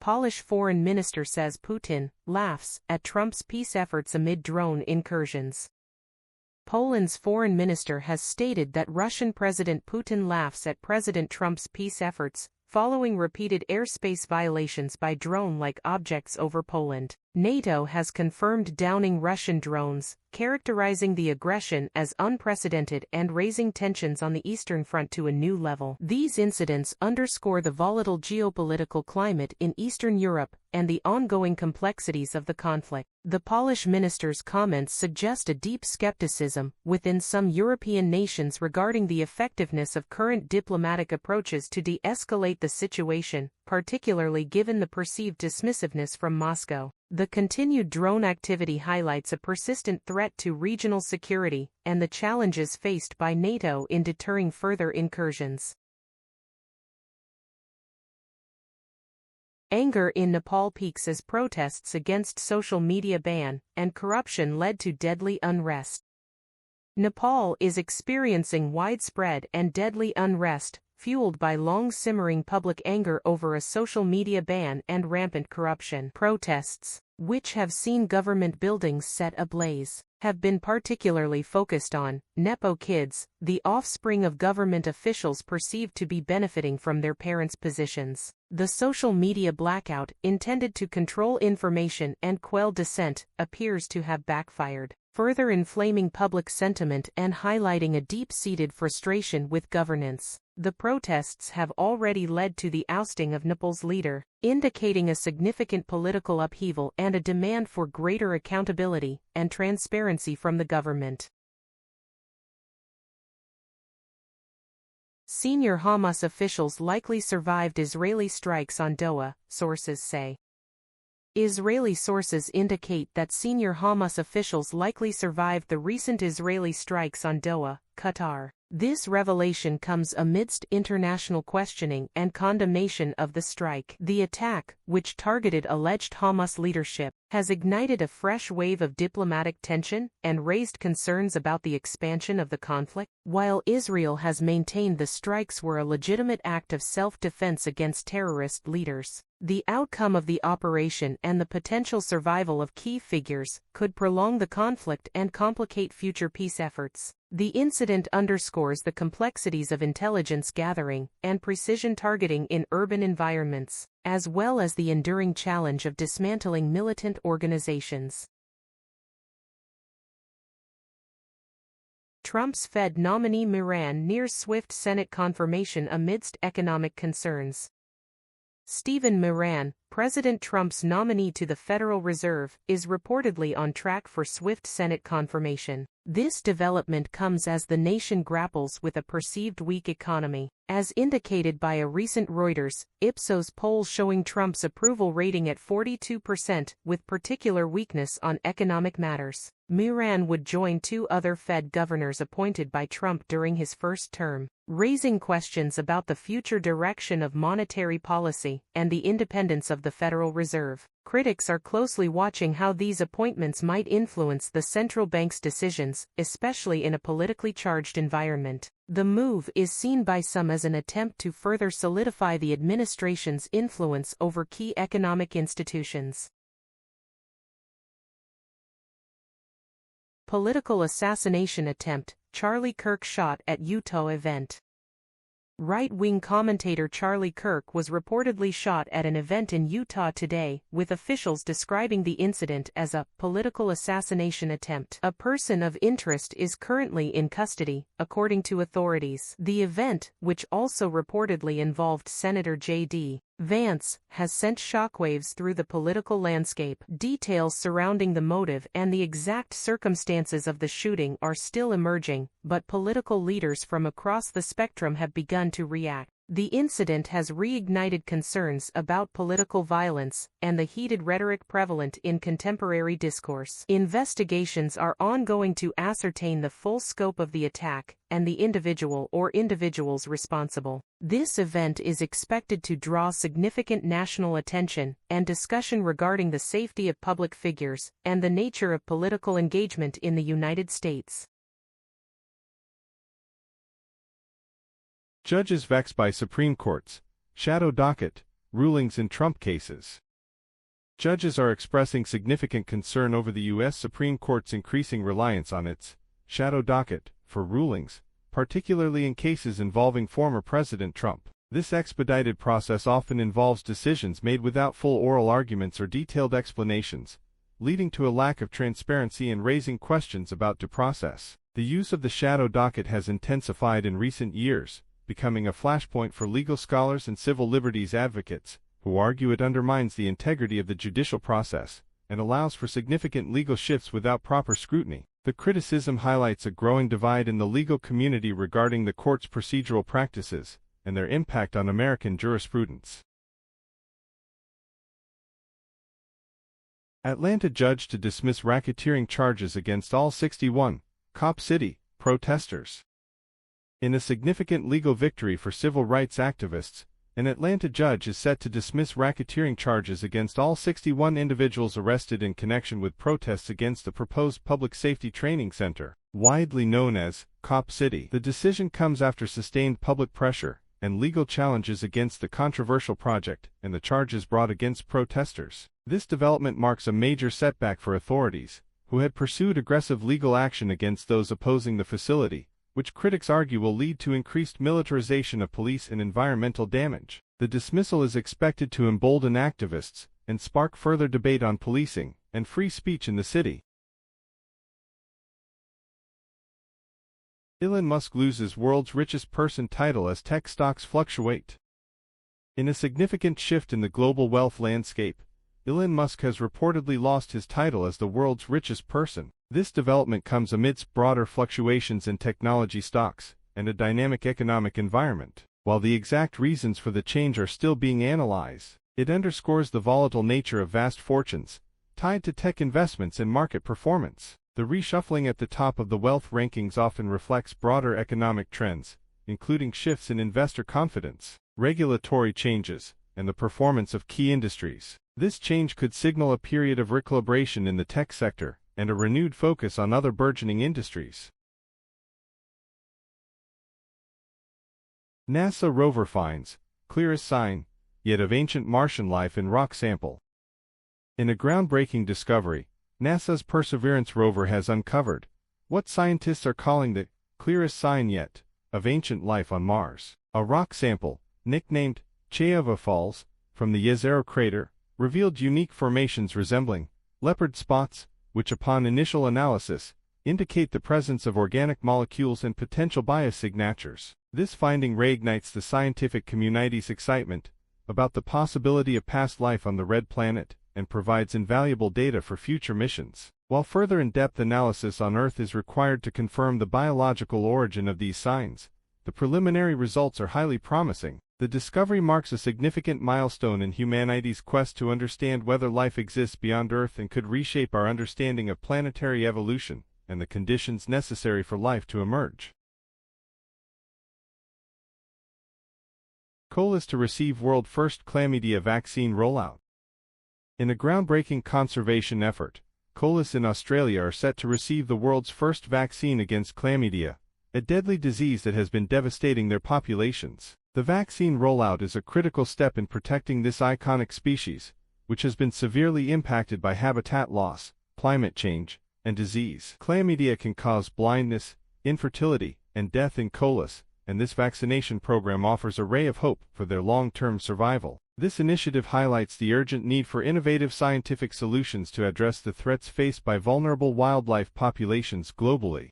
Polish foreign minister says Putin laughs at Trump's peace efforts amid drone incursions. Poland's foreign minister has stated that Russian President Putin laughs at President Trump's peace efforts, following repeated airspace violations by drone-like objects over Poland. NATO has confirmed downing Russian drones, characterizing the aggression as unprecedented and raising tensions on the Eastern Front to a new level. These incidents underscore the volatile geopolitical climate in Eastern Europe and the ongoing complexities of the conflict. The Polish minister's comments suggest a deep skepticism within some European nations regarding the effectiveness of current diplomatic approaches to de-escalate the situation, particularly given the perceived dismissiveness from Moscow. The continued drone activity highlights a persistent threat to regional security and the challenges faced by NATO in deterring further incursions. Anger in Nepal peaks as protests against social media ban and corruption led to deadly unrest. Nepal is experiencing widespread and deadly unrest, fueled by long-simmering public anger over a social media ban and rampant corruption. Protests, which have seen government buildings set ablaze, have been particularly focused on Nepo kids, the offspring of government officials perceived to be benefiting from their parents' positions. The social media blackout, intended to control information and quell dissent, appears to have backfired, further inflaming public sentiment and highlighting a deep-seated frustration with governance. The protests have already led to the ousting of Nepal's leader, indicating a significant political upheaval and a demand for greater accountability and transparency from the government. Senior Hamas officials likely survived Israeli strikes on Doha, sources say. Israeli sources indicate that senior Hamas officials likely survived the recent Israeli strikes on Doha, Qatar. This revelation comes amidst international questioning and condemnation of the strike. The attack, which targeted alleged Hamas leadership, has ignited a fresh wave of diplomatic tension and raised concerns about the expansion of the conflict. While Israel has maintained the strikes were a legitimate act of self-defense against terrorist leaders, the outcome of the operation and the potential survival of key figures could prolong the conflict and complicate future peace efforts. The incident underscores the complexities of intelligence gathering and precision targeting in urban environments, as well as the enduring challenge of dismantling militant organizations. Trump's Fed nominee Moran nears swift Senate confirmation amidst economic concerns. Stephen Moran, President Trump's nominee to the Federal Reserve, is reportedly on track for swift Senate confirmation. This development comes as the nation grapples with a perceived weak economy, as indicated by a recent Reuters, Ipsos poll showing Trump's approval rating at 42%, with particular weakness on economic matters. Moran would join two other Fed governors appointed by Trump during his first term, raising questions about the future direction of monetary policy and the independence of the Federal Reserve. Critics are closely watching how these appointments might influence the central bank's decisions, especially in a politically charged environment. The move is seen by some as an attempt to further solidify the administration's influence over key economic institutions. Political assassination attempt, Charlie Kirk shot at Utah event. Right-wing commentator Charlie Kirk was reportedly shot at an event in Utah today, with officials describing the incident as a political assassination attempt. A person of interest is currently in custody, according to authorities. The event, which also reportedly involved Senator J.D. Vance, has sent shockwaves through the political landscape. Details surrounding the motive and the exact circumstances of the shooting are still emerging, but political leaders from across the spectrum have begun to react. The incident has reignited concerns about political violence and the heated rhetoric prevalent in contemporary discourse. Investigations are ongoing to ascertain the full scope of the attack and the individual or individuals responsible. This event is expected to draw significant national attention and discussion regarding the safety of public figures and the nature of political engagement in the United States. Judges vexed by Supreme Court's shadow docket, rulings in Trump cases. Judges are expressing significant concern over the U.S. Supreme Court's increasing reliance on its shadow docket for rulings, particularly in cases involving former President Trump. This expedited process often involves decisions made without full oral arguments or detailed explanations, leading to a lack of transparency and raising questions about due process. The use of the shadow docket has intensified in recent years, becoming a flashpoint for legal scholars and civil liberties advocates, who argue it undermines the integrity of the judicial process and allows for significant legal shifts without proper scrutiny. The criticism highlights a growing divide in the legal community regarding the court's procedural practices and their impact on American jurisprudence. Atlanta judge to dismiss racketeering charges against all 61 Cop City protesters. In a significant legal victory for civil rights activists, an Atlanta judge is set to dismiss racketeering charges against all 61 individuals arrested in connection with protests against the proposed public safety training center, widely known as Cop City. The decision comes after sustained public pressure and legal challenges against the controversial project and the charges brought against protesters. This development marks a major setback for authorities, who had pursued aggressive legal action against those opposing the facility, which critics argue will lead to increased militarization of police and environmental damage. The dismissal is expected to embolden activists and spark further debate on policing and free speech in the city. Elon Musk loses world's richest person title as tech stocks fluctuate. In a significant shift in the global wealth landscape, Elon Musk has reportedly lost his title as the world's richest person. This development comes amidst broader fluctuations in technology stocks and a dynamic economic environment. While the exact reasons for the change are still being analyzed, it underscores the volatile nature of vast fortunes tied to tech investments and market performance. The reshuffling at the top of the wealth rankings often reflects broader economic trends, including shifts in investor confidence, regulatory changes, and the performance of key industries. This change could signal a period of recalibration in the tech sector and a renewed focus on other burgeoning industries. NASA rover finds clearest sign yet of ancient Martian life in rock sample. In a groundbreaking discovery, NASA's Perseverance rover has uncovered what scientists are calling the clearest sign yet of ancient life on Mars. A rock sample, nicknamed Cheova Falls, from the Jezero crater, revealed unique formations resembling leopard spots, which upon initial analysis indicate the presence of organic molecules and potential biosignatures. This finding reignites the scientific community's excitement about the possibility of past life on the red planet and provides invaluable data for future missions. While further in-depth analysis on Earth is required to confirm the biological origin of these signs, the preliminary results are highly promising. The discovery marks a significant milestone in humanity's quest to understand whether life exists beyond Earth and could reshape our understanding of planetary evolution and the conditions necessary for life to emerge. Colas to receive world-first chlamydia vaccine rollout. In a groundbreaking conservation effort, koalas in Australia are set to receive the world's first vaccine against chlamydia, a deadly disease that has been devastating their populations. The vaccine rollout is a critical step in protecting this iconic species, which has been severely impacted by habitat loss, climate change, and disease. Chlamydia can cause blindness, infertility, and death in koalas, and this vaccination program offers a ray of hope for their long-term survival. This initiative highlights the urgent need for innovative scientific solutions to address the threats faced by vulnerable wildlife populations globally.